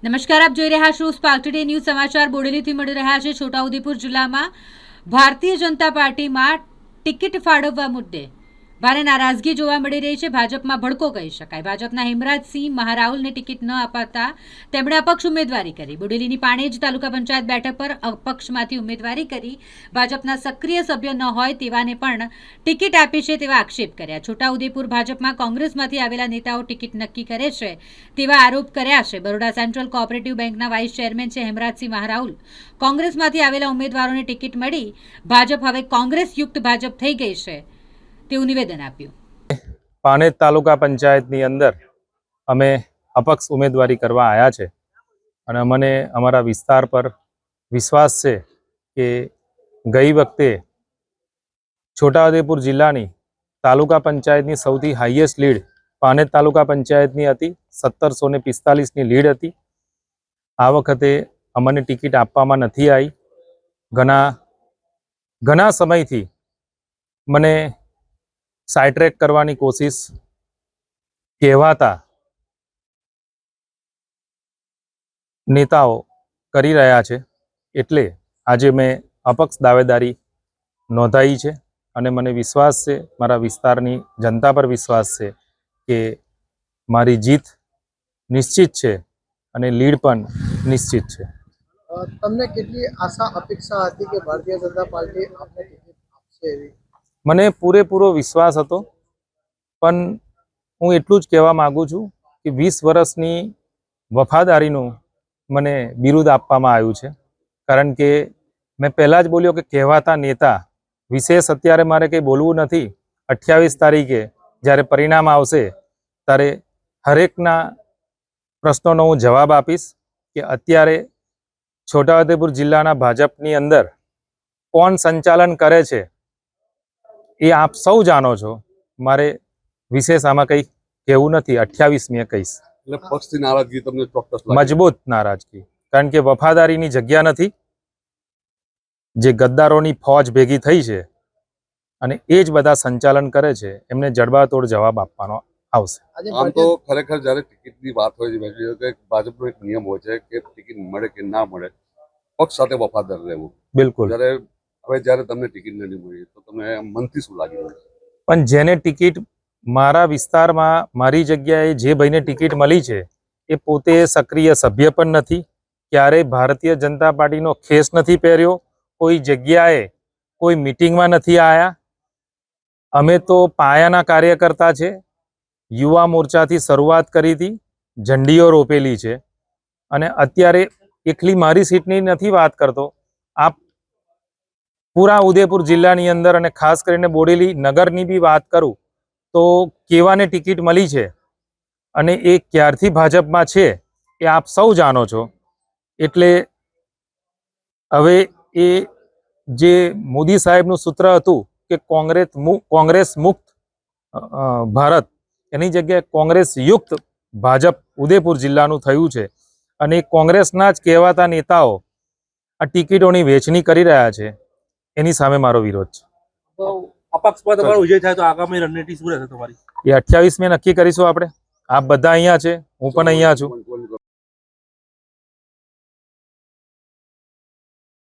નમસ્કાર, આપ જોઈ રહ્યા છો સ્પાર્ક ટુડે ન્યૂઝ સમાચાર બોડેલીથી મળી રહ્યા છે। છોટાઉદેપુર જિલ્લામાં ભારતીય જનતા પાર્ટીમાં ટિકિટ ફાળવવા મુદ્દે ભારે નારાજગી જોવા મળી રહી છે। ભાજપમાં ભડકો કહી શકાય। ભાજપના હિમરાજસિંહ મહારાઉલને ટિકિટ ન અપાતા તેમણે અપક્ષ ઉમેદવારી કરી। બોડેલીની પાણેજ તાલુકા પંચાયત બેઠક પર અપક્ષમાંથી ઉમેદવારી કરી ભાજપના સક્રિય સભ્ય ન હોય તેવાને પણ ટિકિટ આપી છે તેવા આક્ષેપ કર્યા। છોટાઉદેપુર ભાજપમાં કોંગ્રેસમાંથી આવેલા નેતાઓ ટિકિટ નક્કી કરે છે તેવા આરોપ કર્યા છે। બરોડા સેન્ટ્રલ કોઓપરેટિવ બેંકના વાઇસ ચેરમેન છે હિમરાજસિંહ મહારાઉલ। કોંગ્રેસમાંથી આવેલા ઉમેદવારોને ટિકિટ મળી ભાજપ હવે કોંગ્રેસ યુક્ત ભાજપ થઈ ગઈ છે તેવું નિવેદન આપ્યું। પાણેજ તાલુકા પંચાયતની અંદર અમે અપક્ષ ઉમેદવારી કરવા આવ્યા છે અને અમને અમારા વિસ્તાર પર વિશ્વાસ છે કે ગઈ વખતે છોટાઉદેપુર જિલ્લાની તાલુકા પંચાયતની સૌથી હાઈએસ્ટ લીડ પાણેજ તાલુકા પંચાયતની હતી। 1745ની લીડ હતી। આ વખતે અમને ટિકિટ આપવામાં નથી આવી। ઘણા સમયથી મને સાઇટ્રેક કરવાની કોશિશ કહેવાતા નેતાઓ કરી રહ્યા છે, એટલે આજે મેં અપક્ષ દાવેદારી નોંધાવી છે અને મને વિશ્વાસ છે, મારા વિસ્તારની જનતા પર વિશ્વાસ છે કે મારી જીત નિશ્ચિત છે અને લીડ પણ નિશ્ચિત છે। તમને કેટલી આશા અપેક્ષા હતી કે ભારતીય જનતા પાર્ટી આપને ટિકિટ આપશે એવી? મને પૂરેપૂરો વિશ્વાસ હતો, પણ હું એટલું જ કહેવા માગું છું કે 20 વર્ષની વફાદારીનું મને બિરુદ આપવામાં આવ્યું છે। કારણ કે મેં પહેલાં જ બોલ્યો કે કહેવાતા નેતા વિશેષ અત્યારે મારે કંઈ બોલવું નથી। 28 તારીખે જ્યારે પરિણામ આવશે ત્યારે હરેકના પ્રશ્નોનો હું જવાબ આપીશ કે અત્યારે છોટાઉદેપુર જિલ્લાના ભાજપની અંદર કોણ સંચાલન કરે છે એ આપ સૌ જાણો છો। મારે વિશેષ આમાં કંઈ કહેવું નથી। 28મીએ કહીશ। એટલે પક્ષથી નારાજગી તમને ચોક્કસ મજબૂત નારાજગી, કારણ કે વફાદારીની જગ્યા નથી। જે ગદ્દારોની ફોજ ભેગી થઈ છે અને એ જ બધા સંચાલન કરે છે, એમને જડબાતોડ જવાબ આપવાનો આવશે। આમ તો ખરેખર જ્યારે ટિકિટની વાત હોય છે, ભાજપનો એક નિયમ હોય છે કે ટિકિટ મળે કે ના મળે પક્ષ સાથે વફાદાર રહેવું। બિલકુલ। જ્યારે તમને ટિકિટ નથી મળી તો તમને મનથી શું લાગી રહ્યું છે? પણ જેને ટિકિટ મારા વિસ્તારમાં મારી જગ્યાએ જે ભાઈને ટિકિટ મળી છે એ પોતે સક્રિય સભ્ય પણ નથી, ક્યારેય ભારતીય જનતા પાર્ટીનો ખેસ નથી પહેર્યો, કોઈ જગ્યાએ કોઈ મિટિંગમાં નથી આવ્યા। અમે તો પાયાના કાર્યકર્તા છે। યુવા મોરચાથી શરૂઆત કરી હતી, ઝંડીઓ રોપેલી છે અને અત્યારે એકલી મારી સીટની નથી વાત કરતો, આપ પૂરા ઉદયપુર જિલ્લાની અંદર અને ખાસ કરીને બોડેલી નગરની બી વાત કરું તો કેવાને ટિકિટ મળી છે અને એ ક્યારથી ભાજપમાં છે એ આપ સૌ જાણો છો। એટલે હવે એ જે મોદી સાહેબનું સૂત્ર હતું કે કોંગ્રેસ મુક્ત ભારત, એની જગ્યાએ કોંગ્રેસ યુક્ત ભાજપ ઉદયપુર જિલ્લાનું થયું છે અને કોંગ્રેસના જ કહેવાતા નેતાઓ આ ટિકિટોની વહેંચણી કરી રહ્યા છે, એની સામે મારો વિરોધ છે। તો અપક્ષમાં તમારો વિજય થાય તો આગામી રણનીતિ શું રહેશે તમારી? એ 28મે નક્કી કરીશું આપણે। આપ બધા અહીંયા છે, હું પણ અહીંયા છું।